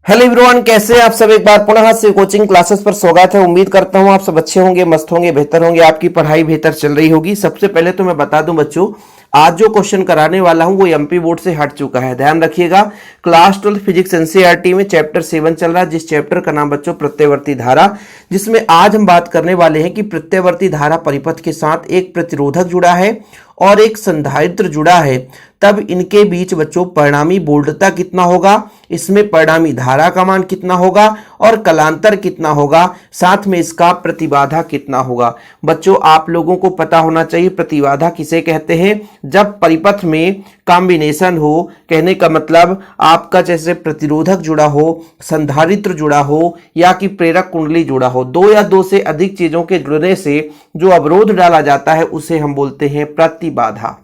Hello everyone, कैसे हैं आप सब। एक बार पुनः से कोचिंग क्लासेस पर स्वागत है। उम्मीद करता हूं आप सब अच्छे होंगे, मस्त होंगे, बेहतर होंगे, आपकी पढ़ाई बेहतर चल रही होगी। सबसे पहले तो मैं बता दूं बच्चों, आज जो क्वेश्चन कराने वाला हूं वो एमपी बोर्ड से हट चुका है। ध्यान रखिएगा, क्लास 12 फिजिक्स एनसीईआरटी में चैप्टर 7 चल रहा है, जिस चैप्टर का नाम बच्चों प्रत्यवर्ती धारा, जिसमें आज हम बात करने वाले हैं कि प्रत्यवर्ती धारा परिपथ के साथ एक प्रतिरोधक जुड़ा है और एक संधारित्र जुड़ा है, तब इनके बीच बच्चों परिणामी वोल्टता कितना होगा, इसमें परिणामी धारा का मान कितना होगा और कलांतर कितना होगा, साथ में इसका प्रतिबाधा कितना होगा। बच्चों आप लोगों को पता होना चाहिए प्रतिबाधा किसे कहते हैं। जब परिपथ में कॉम्बिनेशन हो, कहने का मतलब आपका जैसे प्रतिरोधक जुड़ा हो, संधारित्र जुड़ा हो या कि प्रेरक कुंडली जुड़ा हो, दो या दो से अधिक चीजों के जुड़ने से जो अवरोध डाला जाता है उसे हम बोलते हैं प्रतिबाधा।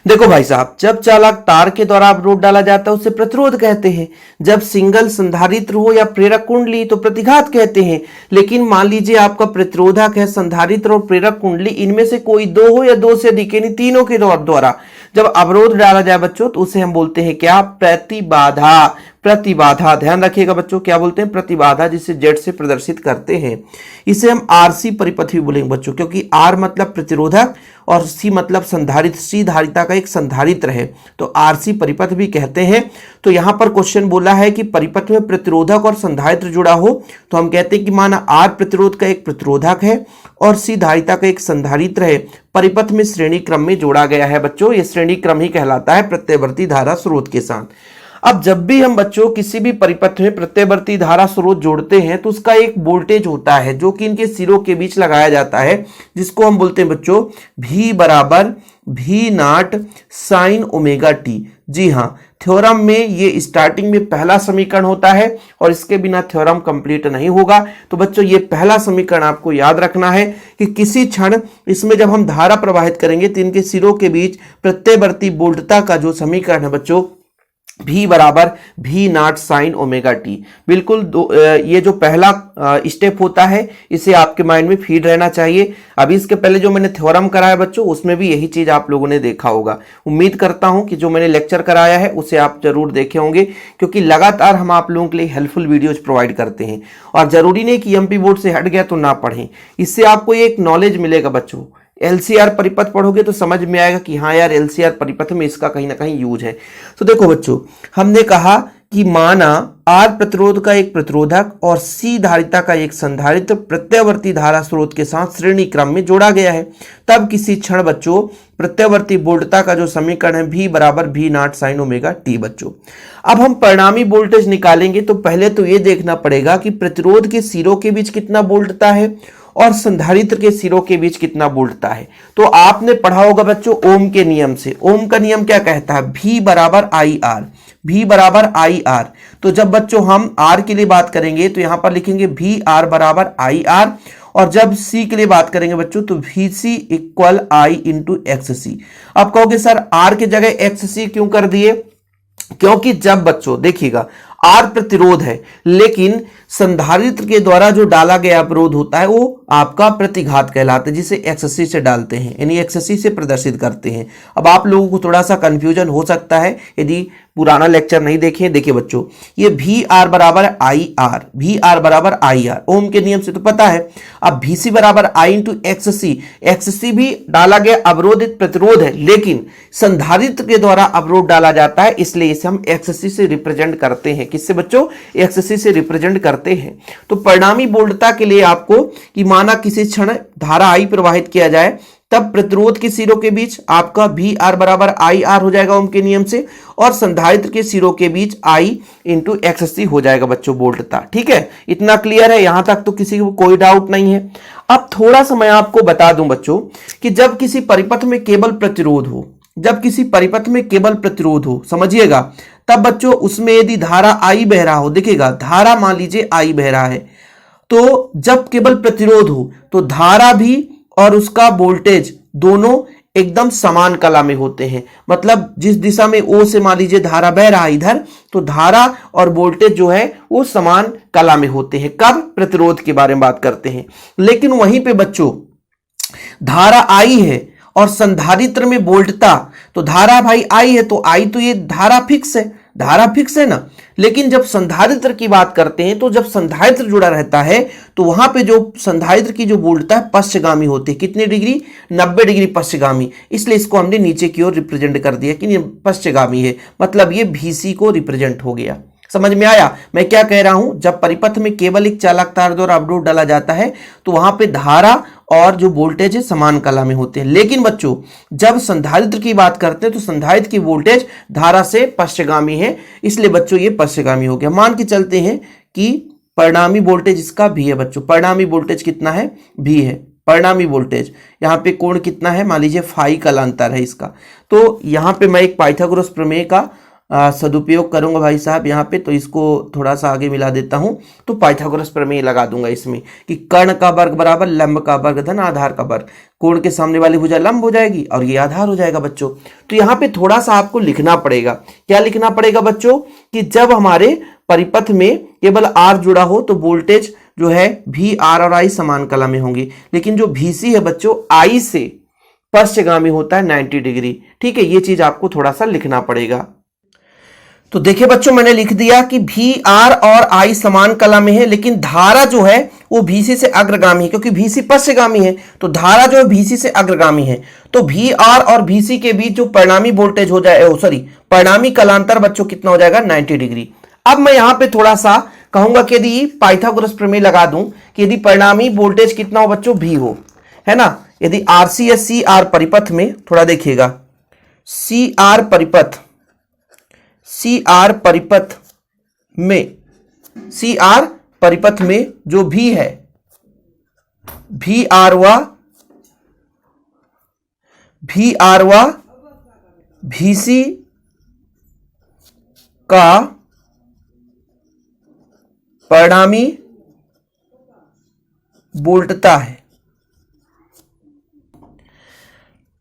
देखो भाई साहब, जब चालक तार के द्वारा अवरोध डाला जाता है उसे प्रतिरोध कहते हैं। जब सिंगल संधारित्र हो या प्रेरक कुंडली तो प्रतिघात कहते हैं। लेकिन मान लीजिए आपका प्रतिरोधक है, संधारित्र और प्रेरक कुंडली, इनमें से कोई दो हो या दो से अधिक, यानी तीनों के द्वारा जब अवरोध डाला जाए बच्चों तो उसे हम बोलते हैं क्या, प्रतिबाधा। प्रतिबाधा ध्यान रखिएगा बच्चों, क्या बोलते हैं, प्रतिबाधा, जिसे जेड से प्रदर्शित करते हैं। इसे हम आरसी परिपथ भी बोलेंगे बच्चों, क्योंकि आर मतलब प्रतिरोधक और सी मतलब संधारित्र, सी धारिता का एक संधारित्र है, तो आरसी परिपथ भी कहते हैं। तो यहां पर क्वेश्चन बोला है कि परिपथ में प्रतिरोधक और संधारित्र जुड़ा हो तो हम कहते हैं कि माना आर प्रतिरोध का एक प्रतिरोधक है और सी धारिता का एक संधारित्र है, परिपथ में श्रेणी क्रम में जोड़ा गया है बच्चों। ये श्रेणी क्रम ही कहलाता है प्रत्यवर्ती धारा स्रोत के साथ। अब जब भी हम बच्चों किसी भी परिपथ में प्रत्यवर्ती धारा स्रोत जोड़ते हैं तो उसका एक वोल्टेज होता है जो कि इनके सिरों के बीच लगाया जाता है, जिसको हम बोलते हैं बच्चों V बराबर V naught sine omega t. जी हाँ, थ्योरम में ये स्टार्टिंग में पहला समीकरण होता है और इसके बिना थ्योरम कंप्लीट नहीं होगा। तो बच्चों ये पहला समीकरण आपको याद रखना है कि किसी क्षण इसमें जब हम धारा प्रवाहित करेंगे तो इनके सिरों के बीच प्रत्यवर्ती वोल्टता का जो समीकरण है बच्चों, V बराबर V naught sine omega T. बिल्कुल ये जो पहला स्टेप होता है इसे आपके माइंड में फीड रहना चाहिए। अभी इसके पहले जो मैंने थ्योरम कराया बच्चों उसमें भी यही चीज आप लोगों ने देखा होगा। उम्मीद करता हूं कि जो मैंने लेक्चर कराया है उसे आप जरूर देखे होंगे, क्योंकि लगातार हम आप लोगों के लिए हेल्पफुल वीडियोज प्रोवाइड करते हैं। और जरूरी नहीं कि एमपी बोर्ड से हट गया तो ना पढ़ें, इससे आपको एक नॉलेज मिलेगा बच्चों। एलसीआर परिपथ पढ़ोगे तो समझ में आएगा कि हाँ यार एलसीआर परिपथ में इसका कहीं ना कहीं यूज है। तो देखो बच्चों, हमने कहा कि माना आर प्रतिरोध का एक प्रतिरोधक और सी धारिता का एक संधारित्र प्रत्यवर्ती धारा स्रोत के साथ श्रेणी क्रम में जोड़ा गया है, तब किसी क्षण बच्चों प्रत्यवर्ती वोल्टता का जो समीकरण है V बराबर V naught sine omega T. बच्चों अब हम परिणामी वोल्टेज निकालेंगे तो पहले तो ये देखना पड़ेगा कि प्रतिरोध के सिरों के बीच कितना वोल्टता है और संधारित्र के सिरों के बीच कितना वोल्टता है। तो आपने पढ़ा होगा बच्चों ओम के नियम से। ओम का नियम क्या कहता है, V बराबर आई आर, V बराबर आई आर। तो जब बच्चों हम R के लिए बात करेंगे तो यहां पर लिखेंगे V R बराबर आई आर, और जब C के लिए बात करेंगे बच्चों तो VC equal I into XC। आप कहोगे सर R की जगह XC क्यों कर दिए, क्योंकि जब बच्चों देखिएगा आर प्रतिरोध है लेकिन संधारित्र के द्वारा जो डाला गया अवरोध होता है वो आपका प्रतिघात कहलाता है, जिसे एक्ससी से डालते हैं, यानी एक्ससी से प्रदर्शित करते हैं। अब आप लोगों को थोड़ा सा कंफ्यूजन हो सकता है यदि पुराना लेक्चर नहीं देखे। देखिए बच्चों, ये वी आर बराबर आई आर, वी आर बराबर आई आर, ओम के नियम से तो पता है। अब VC बराबर आई इंटू एक्ससी, एक्ससी भी डाला गया अवरोधित प्रतिरोध है लेकिन संधारित्र के द्वारा अवरोध डाला जाता है, इसलिए इसे हम एक्ससी से रिप्रेजेंट करते हैं। किससे बच्चों, एक्ससी से रिप्रेजेंट करते हैं। तो परिणामी वोल्टता के लिए आपको कि माना किसी क्षण धारा I प्रवाहित किया जाए तब प्रतिरोध के सिरों के बीच आपका V R बराबर आई आर हो जाएगा ओम के नियम से, और संधारित्र के सिरों के बीच I इंटू XC हो जाएगा बच्चों वोल्टता। ठीक है, इतना क्लियर है, यहां तक तो किसी को कोई डाउट नहीं है। अब थोड़ा सा मैं आपको बता दूं बच्चों कि जब किसी परिपथ में केवल प्रतिरोध हो, जब किसी परिपथ में केवल प्रतिरोध हो, समझिएगा, तब बच्चों उसमें यदि धारा I बह रहा हो, देखिएगा धारा मान लीजिए I बह रहा है, तो जब केवल प्रतिरोध हो तो धारा भी और उसका वोल्टेज दोनों एकदम समान कला में होते हैं। मतलब जिस दिशा में O से मान लीजिए धारा बह रहा है इधर, तो धारा और वोल्टेज जो है वो समान कला में होते हैं। कब, प्रतिरोध के बारे में बात करते हैं। लेकिन वहीं पे बच्चों धारा I है और संधारित्र में वोल्टता, तो धारा भाई I है तो I तो ये धारा फिक्स है, धारा फिक्स है ना। लेकिन जब संधारित्र की बात करते हैं तो जब संधारित्र जुड़ा रहता है तो वहां पे जो संधारित्र की जो वोल्टता है पश्चगामी होती है। कितने डिग्री? 90 डिग्री पश्चगामी। इसलिए इसको हमने नीचे की ओर रिप्रेजेंट कर दिया कि ये पश्चगामी है, मतलब ये VC को रिप्रेजेंट हो गया। समझ में आया मैं क्या कह रहा हूं? जब परिपथ में केवल एक चालक तार द्वारा अवरोध डाला जाता है तो वहां पे धारा और जो वोल्टेज है समान कला में होते हैं। लेकिन बच्चों जब संधारित्र की बात करते हैं तो संधारित्र की वोल्टेज धारा से पश्चगामी है, इसलिए बच्चों ये पश्चगामी हो गया। मान के चलते हैं कि परिणामी वोल्टेज इसका भी है बच्चों। परिणामी वोल्टेज कितना है? भी है। परिणामी वोल्टेज यहाँ पे कोण कितना है? मान लीजिए फाई कलांतर है इसका। तो यहाँ पे मैं एक पाइथागोरस प्रमेय का सदुपयोग करूंगा भाई साहब यहाँ पे, तो इसको थोड़ा सा आगे मिला देता हूं। तो पाइथागोरस प्रमेय लगा दूंगा इसमें कि कर्ण का वर्ग बराबर लंब का वर्ग धन आधार का वर्ग। कोण के सामने वाली भुजा लंब हो जाएगी और ये आधार हो जाएगा बच्चों। तो यहाँ पे थोड़ा सा आपको लिखना पड़ेगा। क्या लिखना पड़ेगा बच्चों? कि जब हमारे परिपथ में केवल R जुड़ा हो तो वोल्टेज जो है VR और I समान कला में होंगी। लेकिन जो VC है बच्चों I से पश्चगामी होता है 90 डिग्री। ठीक है, ये चीज आपको थोड़ा सा लिखना पड़ेगा। तो देखिए बच्चों मैंने लिख दिया कि VR और I समान कला में है, लेकिन धारा जो है वो VC से अग्रगामी है, क्योंकि VC पश्चगामी है तो धारा जो है VC से अग्रगामी है। तो VR और VC के बीच जो परिणामी वोल्टेज हो जाए, सॉरी परिणामी कलांतर बच्चों कितना हो जाएगा? 90 डिग्री। अब मैं यहां पे थोड़ा सा कहूंगा कि यदि पाइथागोरस प्रमेय लगा दूं कि यदि परिणामी वोल्टेज कितना हो बच्चों? V हो, है ना। यदि RC या CR परिपथ में, थोड़ा देखिएगा, CR परिपथ में जो भी है VR व VC का परिणामी वोल्टता है,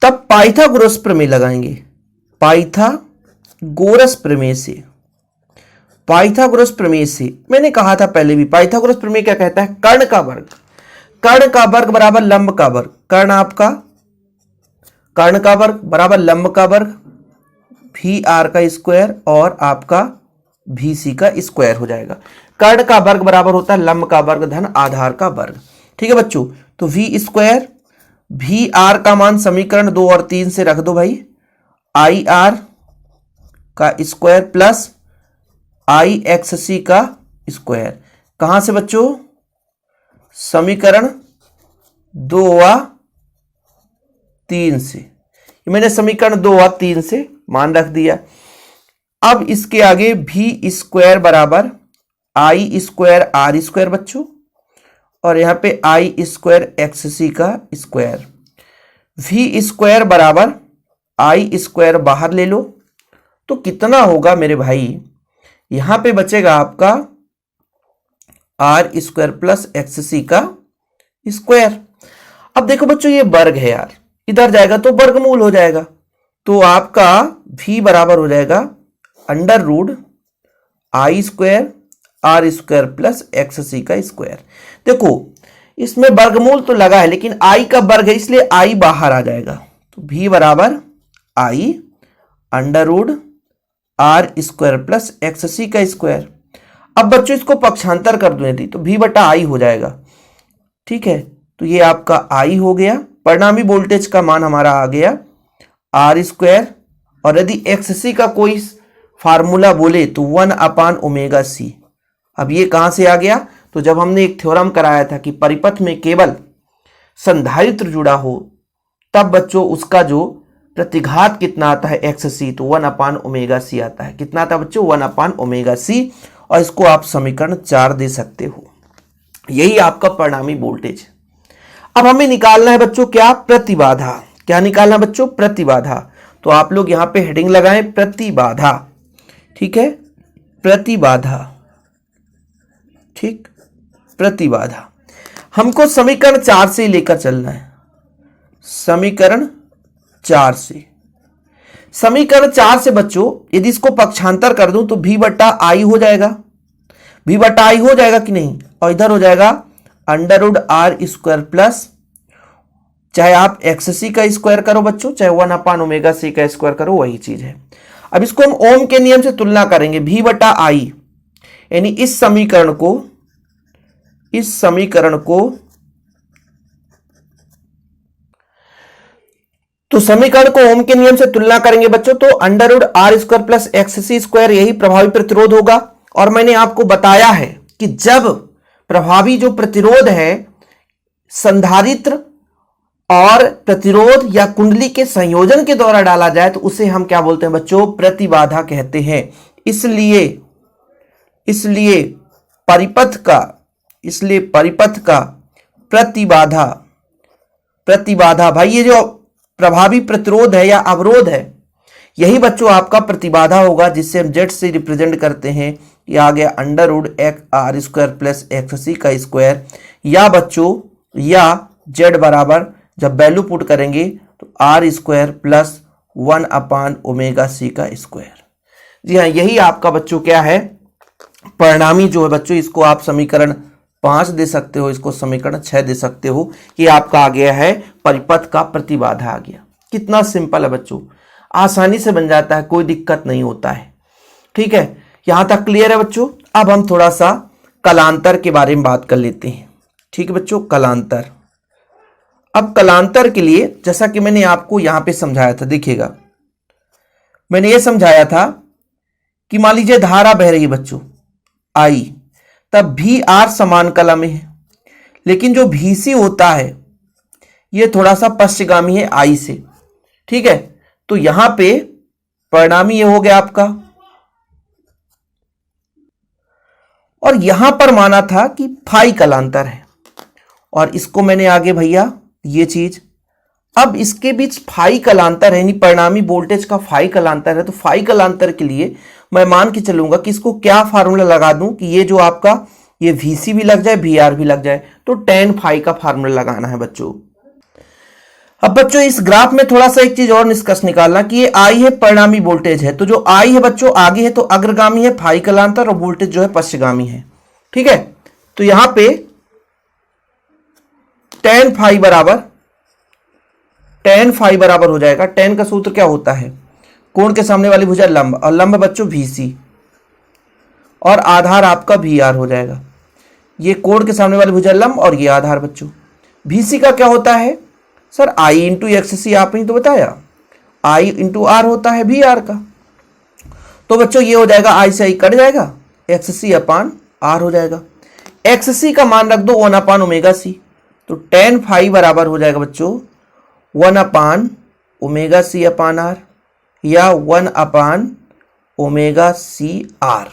तब पाइथागोरस प्रमेय लगाएंगे। पाइथागोरस प्रमेय से मैंने कहा था पहले भी, पाइथागोरस प्रमेय क्या कहता है? कर्ण का वर्ग बराबर लंब का वर्ग। कर्ण का वर्ग बराबर लंब का वर्ग VR का स्क्वायर और आपका VC का स्क्वायर हो जाएगा। कर्ण का वर्ग बराबर होता है लंब का वर्ग धन आधार का वर्ग। ठीक है बच्चों, तो V स्क्वायर, VR का मान समीकरण 2 और 3 से रख दो भाई, IR का स्क्वायर प्लस IXC का स्क्वायर। कहां से बच्चों? समीकरण 2 व 3 से। मैंने समीकरण 2 और 3 से मान रख दिया। अब इसके आगे V स्क्वायर बराबर I स्क्वायर R स्क्वायर बच्चों, और यहां पे I स्क्वायर XC का स्क्वायर। V स्क्वायर बराबर I स्क्वायर बाहर ले लो तो कितना होगा मेरे भाई? यहां पे बचेगा आपका R स्क्वायर प्लस XC का स्क्वायर। अब देखो बच्चों ये वर्ग है यार, इधर जाएगा तो वर्गमूल हो जाएगा, तो आपका V बराबर हो जाएगा under root I square R square plus XC का स्क्वायर। देखो इसमें वर्गमूल तो लगा है लेकिन I का वर्ग है इसलिए I बाहर आ जाएगा, तो V बराबर I under root R square plus XC का स्क्वायर। अब बच्चों इसको पक्षांतर कर दो यदि, तो V बटा I हो जाएगा। ठीक है, तो ये आपका I हो गया। परिणामी वोल्टेज का मान हमारा आ गया R स्क्वायर, और यदि XC का कोई फार्मूला बोले तो 1/ω/c। अब ये कहां से आ गया? तो जब हमने एक थ्योरम कराया था कि परिपथ में केवल संधारित्र जुड़ा हो तब बच्चों उसका जो प्रतिघात कितना आता है XC, तो 1/ω/c आता है। कितना आता है बच्चों? 1/ω/c, और इसको आप समीकरण 4 दे सकते हो। यही आपका परिणामी वोल्टेज। अब हमें निकालना है बच्चों क्या? प्रतिबाधा। क्या निकालना बच्चों? प्रतिबाधा। तो आप लोग यहां पे हेडिंग लगाएं प्रतिबाधा। ठीक है, प्रतिबाधा। ठीक, प्रतिबाधा हमको समीकरण 4 से लेकर चलना है। समीकरण 4 से, समीकरण 4 से बच्चों यदि इसको पक्षांतर कर दूं तो V बटा I हो जाएगा। V बटा I हो जाएगा कि नहीं? और इधर हो जाएगा under root R square plus, चाहे आप XC का स्क्वायर करो बच्चों, चाहे 1/ω/c का स्क्वायर करो, वही चीज है। अब इसको हम ओम के नियम से तुलना करेंगे, V बटा I, यानी इस समीकरण को तो समीकरण को ओम के नियम से तुलना करेंगे बच्चों, तो under root R square plus X C square यही प्रभावी प्रतिरोध होगा। और मैंने आपको बताया है कि जब प्रभावी जो प्रतिरोध है संधारित्र और प्रतिरोध या कुंडली के संयोजन के द्वारा डाला जाए तो उसे हम क्या बोलते हैं बच्चों, प्रतिबाधा कहते हैं। इसलिए परिपथ का प्रतिबाधा भाई, ये जो प्रभावी प्रतिरोध है या अवरोध है यही बच्चों आपका प्रतिबाधा होगा, जिससे हम जेड से रिप्रेजेंट करते हैं। ये आ गया under root R square plus X C का स्क्वायर, या बच्चों या जेड बराबर जब वैल्यू पुट करेंगे तो R square plus 1 upon omega C का स्क्वायर। जी हाँ, यही आपका बच्चों क्या है परिणामी जो है बच्चों, इसको आप समीकरण 5 दे सकते हो, इसको समीकरण 6 दे सकते हो। ये आपका आ गया है परिपथ का प्रतिबाधा आ गया। कितना सिंपल है बच्चों, आसानी से बन जाता है, कोई दिक्कत नहीं होता है। ठीक है, यहां तक क्लियर है बच्चों। अब हम थोड़ा सा कलांतर के बारे में बात कर लेते हैं। ठीक है बच्चों, कलांतर। अब कलांतर के लिए जैसा कि मैंने आपको यहां पे समझाया था, देखिएगा मैंने ये समझाया था कि मान लीजिए धारा बह रही है बच्चों I, तब भी आर समान कला में है, लेकिन जो VC होता है ये थोड़ा सा पश्चिमगामी है I से। ठीक है, तो यहां पे परिणामी ये हो गया आपका, और यहां पर माना था कि फाई कलांतर है, और इसको मैंने आगे भैया ये चीज, अब इसके बीच फाई कलांतर है, यानी परिणामी वोल्टेज का फाई कलांतर है। तो फाई कलांतर के लिए मैं मान के चलूंगा कि इसको क्या फार्मूला लगा दूं कि ये जो आपका ये VC भी लग जाए VR भी लग जाए, तो tan फाई का फार्मूला लगाना है बच्चों। अब बच्चों इस ग्राफ में थोड़ा सा एक चीज और निष्कर्ष निकालना कि ये I है परिणामी वोल्टेज है, तो जो I है बच्चों आगे है तो अग्रगामी है फाई कलांतर, और वोल्टेज जो है पश्चिमगामी है। ठीक है, तो यहां पे tan फाई बराबर हो जाएगा, tan का सूत्र क्या होता है, कोण के सामने वाली भुजा लंब, और लंब बच्चों VC, और आधार आपका VR हो जाएगा। ये कोण के सामने वाली भुजा लंब और ये आधार बच्चों। VC का क्या होता है सर, I इंटू XC, आपने तो बताया I इंटू R होता है VR का। तो बच्चों ये हो जाएगा I से I कट जाएगा, XC अपान R हो जाएगा। XC का मान रख दो 1 अपान ओमेगा C, तो tan फाई बराबर हो जाएगा बच्चों 1 अपान ओमेगा C अपान R, या 1 अपान ओमेगा C R।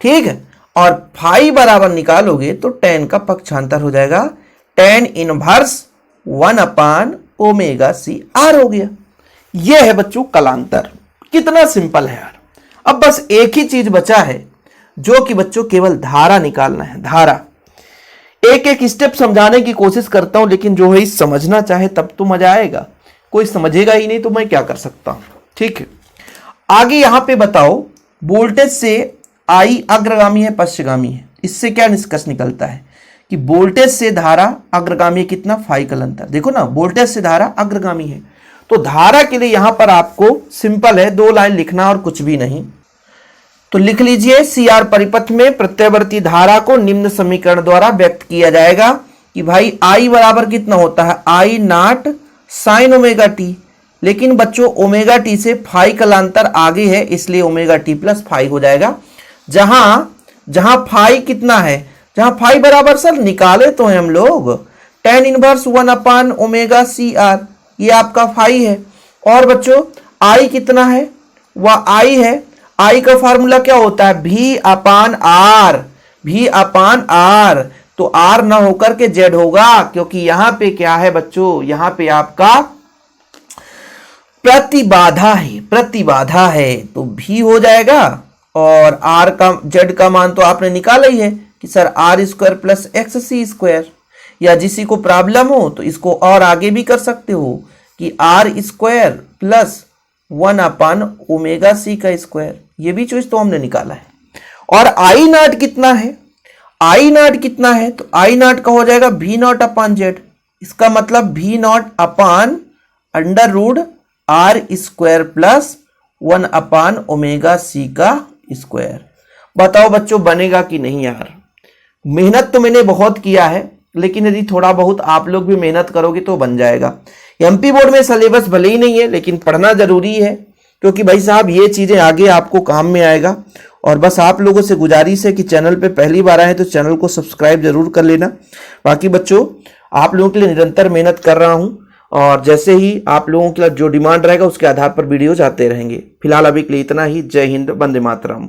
ठीक है, और फाई बराबर निकालोगे तो tan का पक्षांतर हो जाएगा tan inverse 1 upon omega C R हो गया। यह है बच्चों कलांतर। कितना सिंपल है यार। अब बस एक ही चीज बचा है जो कि बच्चों केवल धारा निकालना है। धारा एक एक स्टेप समझाने की कोशिश करता हूं, लेकिन जो है समझना चाहे तब तो मजा आएगा, कोई समझेगा ही नहीं तो मैं क्या कर सकता हूं। ठीक है, आगे यहां पे बताओ वोल्टेज से I अग्रगामी है पश्चिमगामी है, इससे क्या निष्कर्ष निकलता है कि वोल्टेज से धारा अग्रगामी है, कितना फाई कलांतर। देखो ना, वोल्टेज से धारा अग्रगामी है, तो धारा के लिए यहां पर आपको सिंपल है 2 लाइन लिखना और कुछ भी नहीं। तो लिख लीजिए CR परिपथ में प्रत्यावर्ती धारा को निम्न समीकरण द्वारा व्यक्त किया जाएगा कि भाई I बराबर कितना होता है, I not sine omega T, लेकिन बच्चों ओमेगा टी से फाई कलांतर आगे है, इसलिए ओमेगा टी प्लस फाई हो जाएगा। जहां फाई कितना है, जहां फाई बराबर सर निकाले तो हैं हम लोग tan inverse 1 upon omega CR, ये आपका फाई है। और बच्चों I कितना है, वह I है, I का फार्मूला क्या होता है, V अपान R, तो R ना होकर के Z होगा, क्योंकि यहां पे क्या है बच्चों, यहां पे आपका प्रतिबाधा है, तो V हो जाएगा। और R का Z का मान तो आपने निकाला ही है कि sir R square plus XC square, या जिसी को प्रॉब्लम हो तो इसको और आगे भी कर सकते हो कि R square plus 1 upon omega C का स्क्वायर, ये भी चीज तो हमने निकाला है। और I नॉट कितना है, तो I नॉट का हो जाएगा V नॉट अपान Z, इसका मतलब V naught upon under root R square plus 1/ω/c का स्क्वायर। बताओ बच्चों बनेगा कि नहीं यार। मेहनत तो मैंने बहुत किया है, लेकिन यदि थोड़ा बहुत आप लोग भी मेहनत करोगे तो बन जाएगा। एमपी बोर्ड में सिलेबस भले ही नहीं है, लेकिन पढ़ना जरूरी है, क्योंकि भाई साहब ये चीजें आगे आपको काम में आएगा। और बस आप लोगों से गुजारिश है कि चैनल पे पहली बार आए तो चैनल को सब्सक्राइब जरूर कर लेना। बाकी बच्चों आप लोगों के लिए निरंतर मेहनत कर रहा हूं, और जैसे ही आप लोगों के जो डिमांड रहेगा उसके आधार पर वीडियोज आते रहेंगे। फिलहाल अभी के लिए इतना ही। जय हिंद, वंदे मातरम।